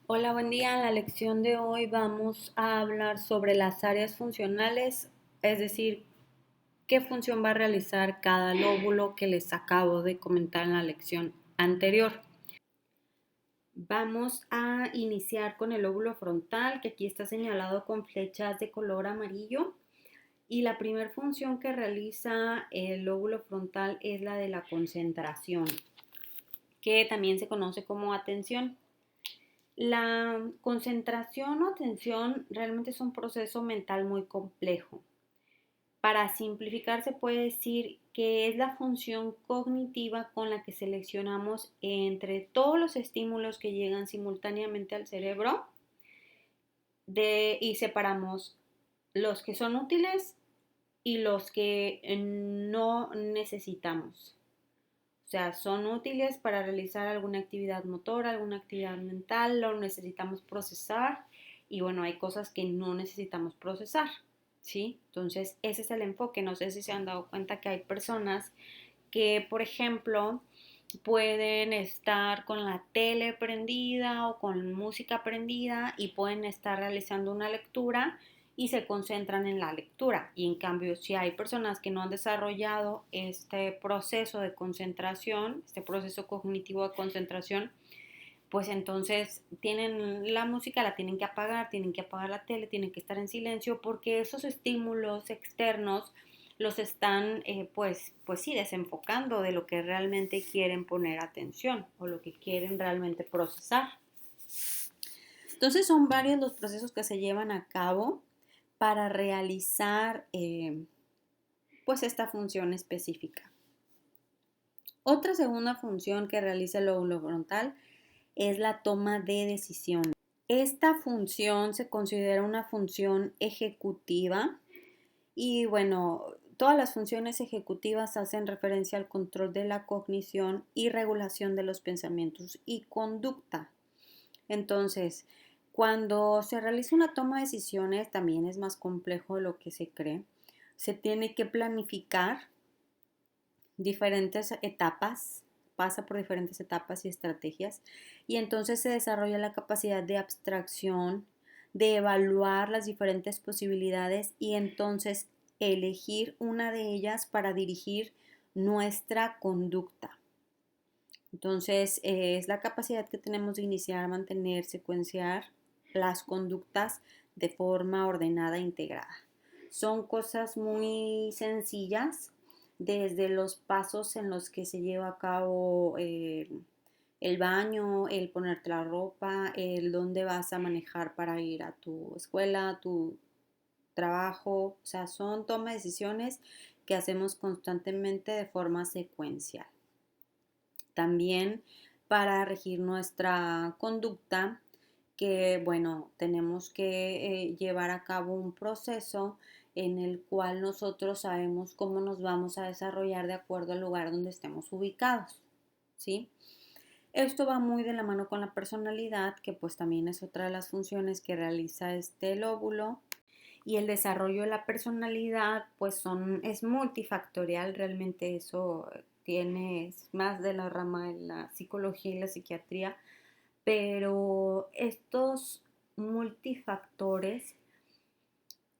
Hola, buen día. En la lección de hoy vamos a hablar sobre las áreas funcionales, es decir, qué función va a realizar cada lóbulo que les acabo de comentar en la lección anterior. Vamos a iniciar con el lóbulo frontal, que aquí está señalado con flechas de color amarillo. Y la primera función que realiza el lóbulo frontal es la de la concentración, que también se conoce como atención. La concentración o atención realmente es un proceso mental muy complejo. Para simplificar, se puede decir que es la función cognitiva con la que seleccionamos entre todos los estímulos que llegan simultáneamente al cerebro y separamos los que son útiles y los que no necesitamos. O sea, son útiles para realizar alguna actividad motora, alguna actividad mental, lo necesitamos procesar y bueno, hay cosas que no necesitamos procesar, ¿sí? Entonces, ese es el enfoque. No sé si se han dado cuenta que hay personas que, por ejemplo, pueden estar con la tele prendida o con música prendida y pueden estar realizando una lectura y se concentran en la lectura. Y en cambio, si hay personas que no han desarrollado este proceso de concentración, este proceso cognitivo de concentración, pues entonces tienen la música, la tienen que apagar la tele, tienen que estar en silencio porque esos estímulos externos los están pues sí desenfocando de lo que realmente quieren poner atención o lo que quieren realmente procesar. Entonces son varios los procesos que se llevan a cabo para realizar pues esta función específica. Otra segunda función que realiza el lóbulo frontal es la toma de decisiones. Esta función se considera una función ejecutiva y bueno, todas las funciones ejecutivas hacen referencia al control de la cognición y regulación de los pensamientos y conducta. Entonces, cuando se realiza una toma de decisiones, también es más complejo de lo que se cree. Se tiene que planificar diferentes etapas, pasa por diferentes etapas y estrategias, y entonces se desarrolla la capacidad de abstracción, de evaluar las diferentes posibilidades y entonces elegir una de ellas para dirigir nuestra conducta. Entonces, es la capacidad que tenemos de iniciar, mantener, secuenciar las conductas de forma ordenada e integrada. Son cosas muy sencillas, desde los pasos en los que se lleva a cabo el baño, el ponerte la ropa, el dónde vas a manejar para ir a tu escuela, a tu trabajo. O sea, son toma de decisiones que hacemos constantemente de forma secuencial. También para regir nuestra conducta, que bueno, tenemos que llevar a cabo un proceso en el cual nosotros sabemos cómo nos vamos a desarrollar de acuerdo al lugar donde estemos ubicados, ¿sí? Esto va muy de la mano con la personalidad, que pues también es otra de las funciones que realiza este lóbulo. Y el desarrollo de la personalidad pues es multifactorial, realmente eso tiene es más de la rama de la psicología y la psiquiatría, pero estos multifactores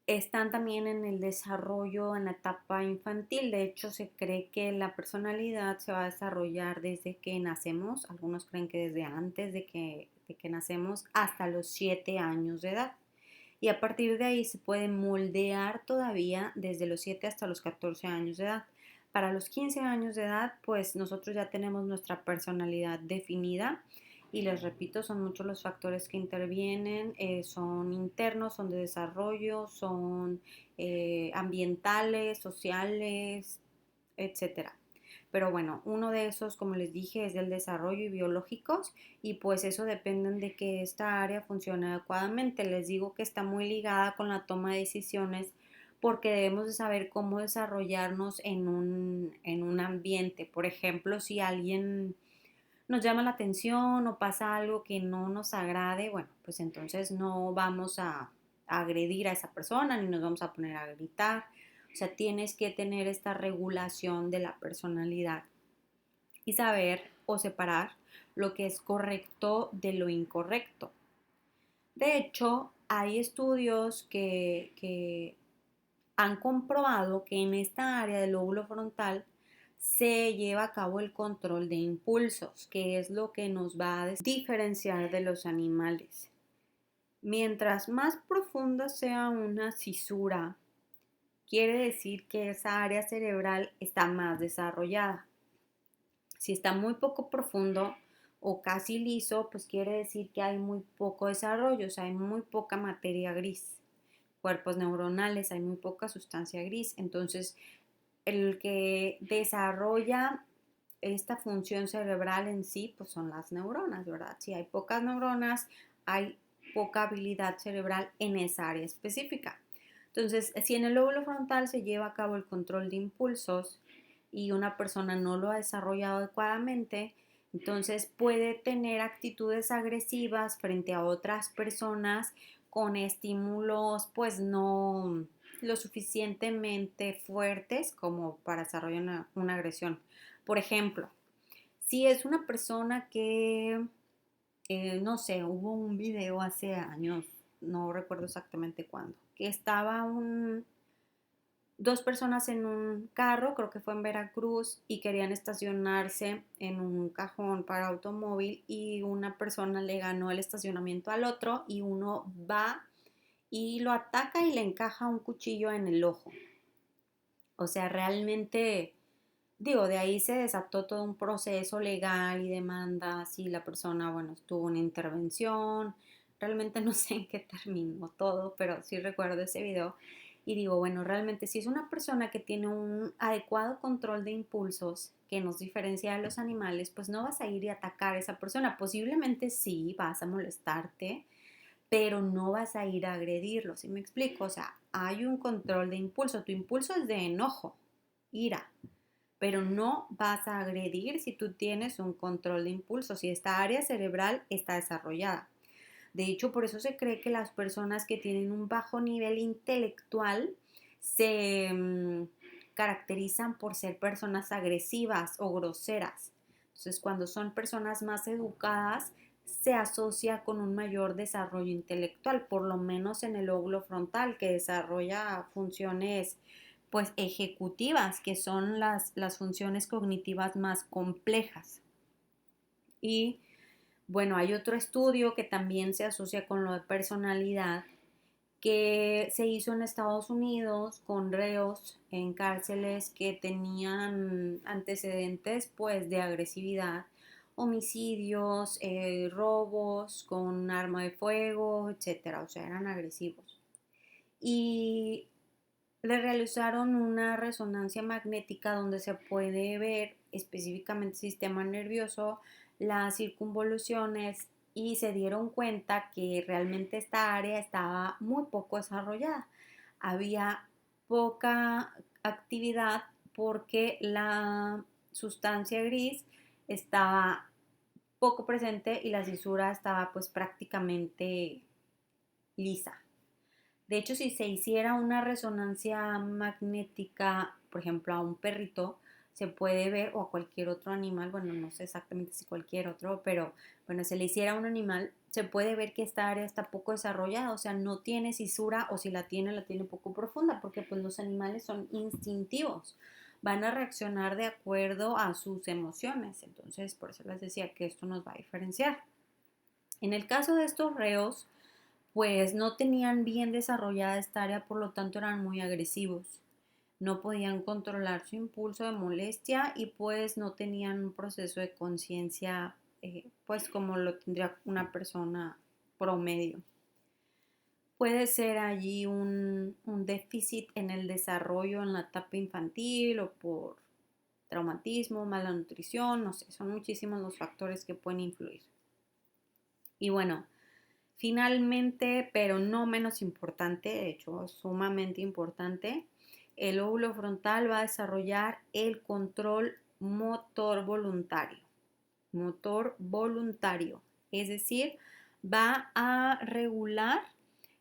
están también en el desarrollo en la etapa infantil. De hecho, se cree que la personalidad se va a desarrollar desde que nacemos. Algunos creen que desde antes de que nacemos hasta los 7 años de edad. Y a partir de ahí se puede moldear todavía desde los 7 hasta los 14 años de edad. Para los 15 años de edad, pues nosotros ya tenemos nuestra personalidad definida y les repito, son muchos los factores que intervienen, son internos, son de desarrollo, son ambientales, sociales, etcétera. Pero bueno, uno de esos, como les dije, es del desarrollo y biológicos y pues eso depende de que esta área funcione adecuadamente. Les digo que está muy ligada con la toma de decisiones porque debemos de saber cómo desarrollarnos en un ambiente. Por ejemplo, si alguien nos llama la atención o pasa algo que no nos agrade, bueno, pues entonces no vamos a agredir a esa persona ni nos vamos a poner a gritar. O sea, tienes que tener esta regulación de la personalidad y saber o separar lo que es correcto de lo incorrecto. De hecho, hay estudios que han comprobado que en esta área del lóbulo frontal se lleva a cabo el control de impulsos, que es lo que nos va a diferenciar de los animales. Mientras más profunda sea una cisura, quiere decir que esa área cerebral está más desarrollada. Si está muy poco profundo o casi liso, pues quiere decir que hay muy poco desarrollo, o sea, hay muy poca materia gris, cuerpos neuronales, hay muy poca sustancia gris. Entonces, el que desarrolla esta función cerebral en sí, pues son las neuronas, ¿verdad? Si hay pocas neuronas, hay poca habilidad cerebral en esa área específica. Entonces, si en el lóbulo frontal se lleva a cabo el control de impulsos y una persona no lo ha desarrollado adecuadamente, entonces puede tener actitudes agresivas frente a otras personas con estímulos pues no lo suficientemente fuertes como para desarrollar una agresión. Por ejemplo, si es una persona que, no sé, hubo un video hace años, no recuerdo exactamente cuándo, que estaba dos personas en un carro, creo que fue en Veracruz, y querían estacionarse en un cajón para automóvil y una persona le ganó el estacionamiento al otro y uno va y lo ataca y le encaja un cuchillo en el ojo. O sea, realmente, digo, de ahí se desató todo un proceso legal y demandas y la persona, bueno, tuvo una intervención. Realmente no sé en qué terminó todo, pero sí recuerdo ese video. Y digo, bueno, realmente si es una persona que tiene un adecuado control de impulsos que nos diferencia de los animales, pues no vas a ir y atacar a esa persona. Posiblemente sí, vas a molestarte, pero no vas a ir a agredirlo, ¿sí me explico? O sea, hay un control de impulso, tu impulso es de enojo, ira, pero no vas a agredir si tú tienes un control de impulso, si esta área cerebral está desarrollada. De hecho, por eso se cree que las personas que tienen un bajo nivel intelectual se caracterizan por ser personas agresivas o groseras. Entonces, cuando son personas más educadas, se asocia con un mayor desarrollo intelectual, por lo menos en el lóbulo frontal, que desarrolla funciones pues ejecutivas, que son las funciones cognitivas más complejas. Y bueno, hay otro estudio que también se asocia con lo de personalidad que se hizo en Estados Unidos con reos en cárceles que tenían antecedentes pues de agresividad, homicidios, robos con arma de fuego, etcétera, o sea, eran agresivos. Y le realizaron una resonancia magnética donde se puede ver específicamente el sistema nervioso, las circunvoluciones y se dieron cuenta que realmente esta área estaba muy poco desarrollada. Había poca actividad porque la sustancia gris estaba poco presente y la cisura estaba pues prácticamente lisa. De hecho, si se hiciera una resonancia magnética, por ejemplo, a un perrito, se puede ver, o a cualquier otro animal, bueno, no sé exactamente si cualquier otro, pero bueno, se le hiciera a un animal, se puede ver que esta área está poco desarrollada, o sea, no tiene cisura, o si la tiene poco profunda, porque pues los animales son instintivos, van a reaccionar de acuerdo a sus emociones, entonces por eso les decía que esto nos va a diferenciar. En el caso de estos reos, pues no tenían bien desarrollada esta área, por lo tanto eran muy agresivos. No podían controlar su impulso de molestia y pues no tenían un proceso de conciencia pues como lo tendría una persona promedio. Puede ser allí un déficit en el desarrollo en la etapa infantil o por traumatismo, mala nutrición, no sé, son muchísimos los factores que pueden influir. Y bueno, finalmente, pero no menos importante, de hecho sumamente importante, el lóbulo frontal va a desarrollar el control motor voluntario. Motor voluntario, es decir, va a regular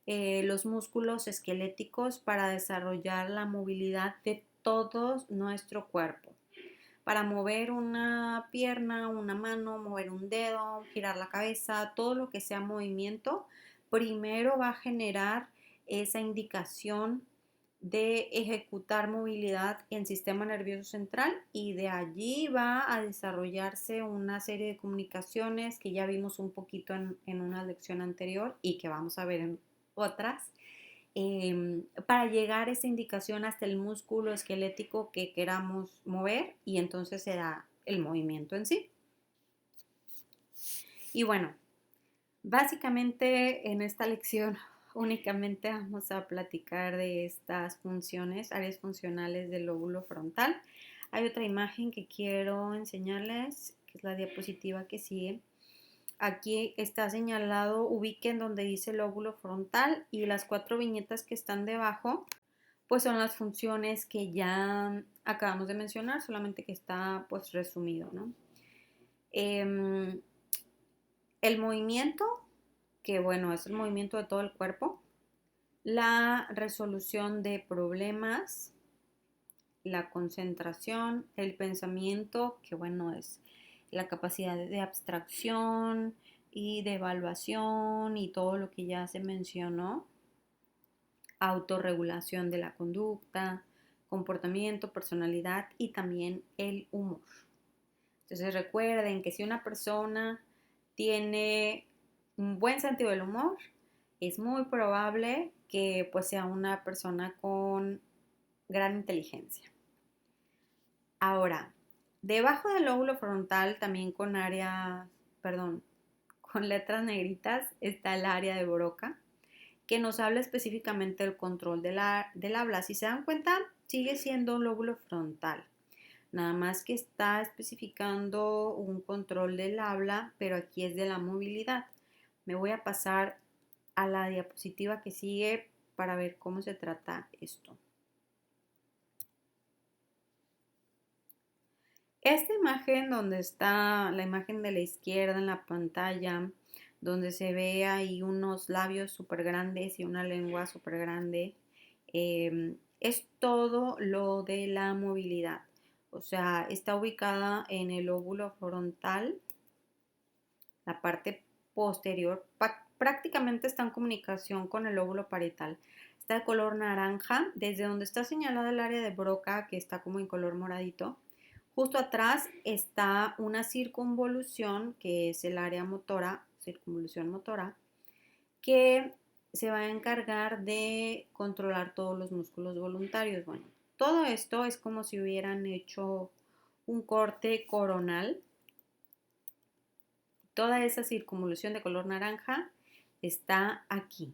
los músculos esqueléticos para desarrollar la movilidad de todo nuestro cuerpo para mover una pierna, una mano, mover un dedo, girar la cabeza, todo lo que sea movimiento, primero va a generar esa indicación de ejecutar movilidad en sistema nervioso central y de allí va a desarrollarse una serie de comunicaciones que ya vimos un poquito en una lección anterior y que vamos a ver en otras, para llegar a esa indicación hasta el músculo esquelético que queramos mover y entonces se da el movimiento en sí. Y bueno, básicamente en esta lección únicamente vamos a platicar de estas funciones, áreas funcionales del lóbulo frontal. Hay otra imagen que quiero enseñarles, que es la diapositiva que sigue. Aquí está señalado, ubiquen donde dice lóbulo frontal y las 4 viñetas que están debajo, pues son las funciones que ya acabamos de mencionar, solamente que está pues resumido, ¿no? El movimiento, que bueno, es el movimiento de todo el cuerpo, la resolución de problemas, la concentración, el pensamiento, que bueno, es la capacidad de abstracción y de evaluación y todo lo que ya se mencionó, autorregulación de la conducta, comportamiento, personalidad y también el humor. Entonces recuerden que si una persona tiene un buen sentido del humor, es muy probable que pues sea una persona con gran inteligencia. Ahora, debajo del lóbulo frontal, también con con letras negritas, está el área de Broca, que nos habla específicamente del control del habla. Si se dan cuenta, sigue siendo un lóbulo frontal. Nada más que está especificando un control del habla, pero aquí es de la movilidad. Me voy a pasar a la diapositiva que sigue para ver cómo se trata esto. Esta imagen donde está la imagen de la izquierda en la pantalla, donde se ve ahí unos labios súper grandes y una lengua súper grande, es todo lo de la movilidad. O sea, está ubicada en el lóbulo frontal, la parte posterior, prácticamente está en comunicación con el lóbulo parietal. Está de color naranja, desde donde está señalada el área de Broca, que está como en color moradito. Justo atrás está una circunvolución, que es el área motora, circunvolución motora, que se va a encargar de controlar todos los músculos voluntarios. Bueno, todo esto es como si hubieran hecho un corte coronal. Toda esa circunvolución de color naranja está aquí.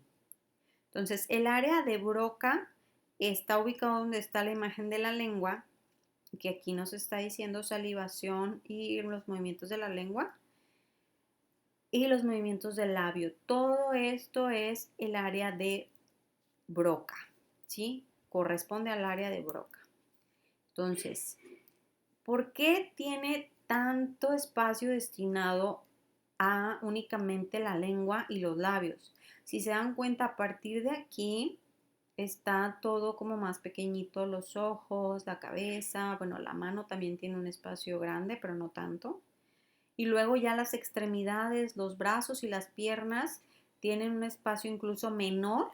Entonces, el área de Broca está ubicado donde está la imagen de la lengua, que aquí nos está diciendo salivación y los movimientos de la lengua y los movimientos del labio. Todo esto es el área de Broca, ¿sí? Corresponde al área de Broca. Entonces, ¿por qué tiene tanto espacio destinado a únicamente la lengua y los labios? Si se dan cuenta, a partir de aquí está todo como más pequeñito, los ojos, la cabeza, bueno, la mano también tiene un espacio grande, pero no tanto. Y luego ya las extremidades, los brazos y las piernas tienen un espacio incluso menor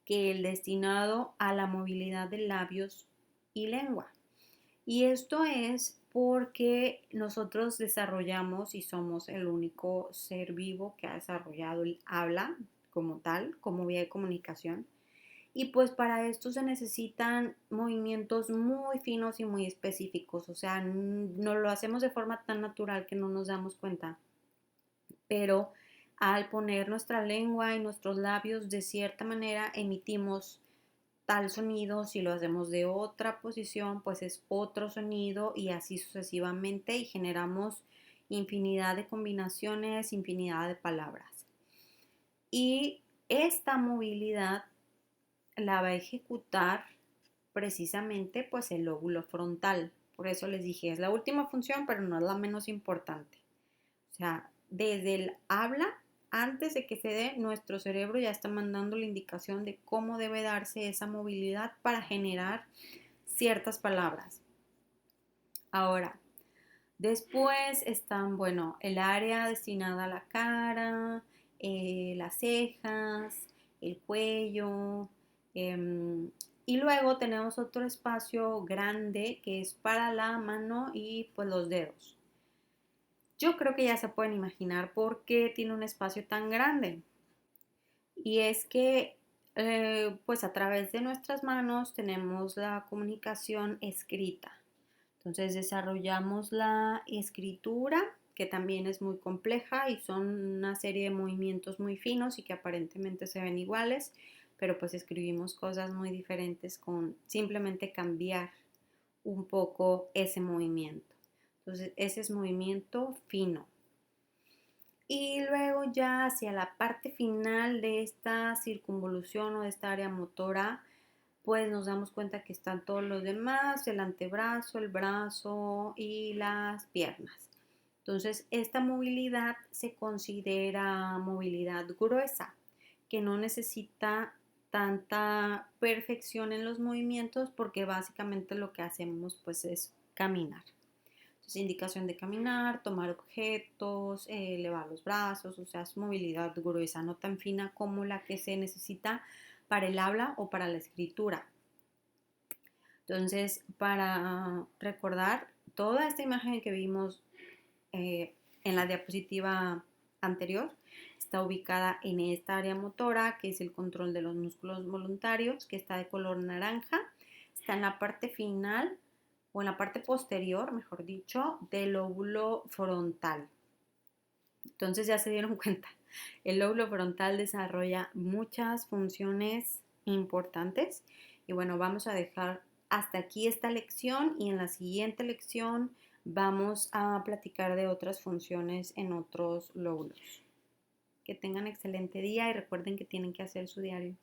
que el destinado a la movilidad de labios y lengua. Y esto es porque nosotros desarrollamos y somos el único ser vivo que ha desarrollado el habla como tal, como vía de comunicación. Y pues para esto se necesitan movimientos muy finos y muy específicos, o sea, no lo hacemos de forma tan natural que no nos damos cuenta. Pero al poner nuestra lengua y nuestros labios de cierta manera emitimos tal sonido, si lo hacemos de otra posición, pues es otro sonido y así sucesivamente y generamos infinidad de combinaciones, infinidad de palabras. Y esta movilidad la va a ejecutar precisamente pues el lóbulo frontal. Por eso les dije, es la última función, pero no es la menos importante. O sea, desde el habla, antes de que se dé, nuestro cerebro ya está mandando la indicación de cómo debe darse esa movilidad para generar ciertas palabras. Ahora, después están, bueno, el área destinada a la cara, las cejas, el cuello. em, y luego tenemos otro espacio grande que es para la mano y pues los dedos. Yo creo que ya se pueden imaginar por qué tiene un espacio tan grande. Y es que pues a través de nuestras manos tenemos la comunicación escrita. Entonces desarrollamos la escritura, que también es muy compleja y son una serie de movimientos muy finos y que aparentemente se ven iguales, pero pues escribimos cosas muy diferentes con simplemente cambiar un poco ese movimiento. Entonces ese es movimiento fino. Y luego ya hacia la parte final de esta circunvolución o de esta área motora, pues nos damos cuenta que están todos los demás, el antebrazo, el brazo y las piernas. Entonces, esta movilidad se considera movilidad gruesa, que no necesita tanta perfección en los movimientos porque básicamente lo que hacemos pues es caminar. Entonces, indicación de caminar, tomar objetos, elevar los brazos, o sea, es movilidad gruesa, no tan fina como la que se necesita para el habla o para la escritura. Entonces, para recordar toda esta imagen que vimos en la diapositiva anterior, está ubicada en esta área motora, que es el control de los músculos voluntarios, que está de color naranja. Está en la parte final, o en la parte posterior, mejor dicho, del lóbulo frontal. Entonces ya se dieron cuenta, el lóbulo frontal desarrolla muchas funciones importantes. Y bueno, vamos a dejar hasta aquí esta lección y en la siguiente lección vamos a platicar de otras funciones en otros lóbulos. Que tengan excelente día y recuerden que tienen que hacer su diario.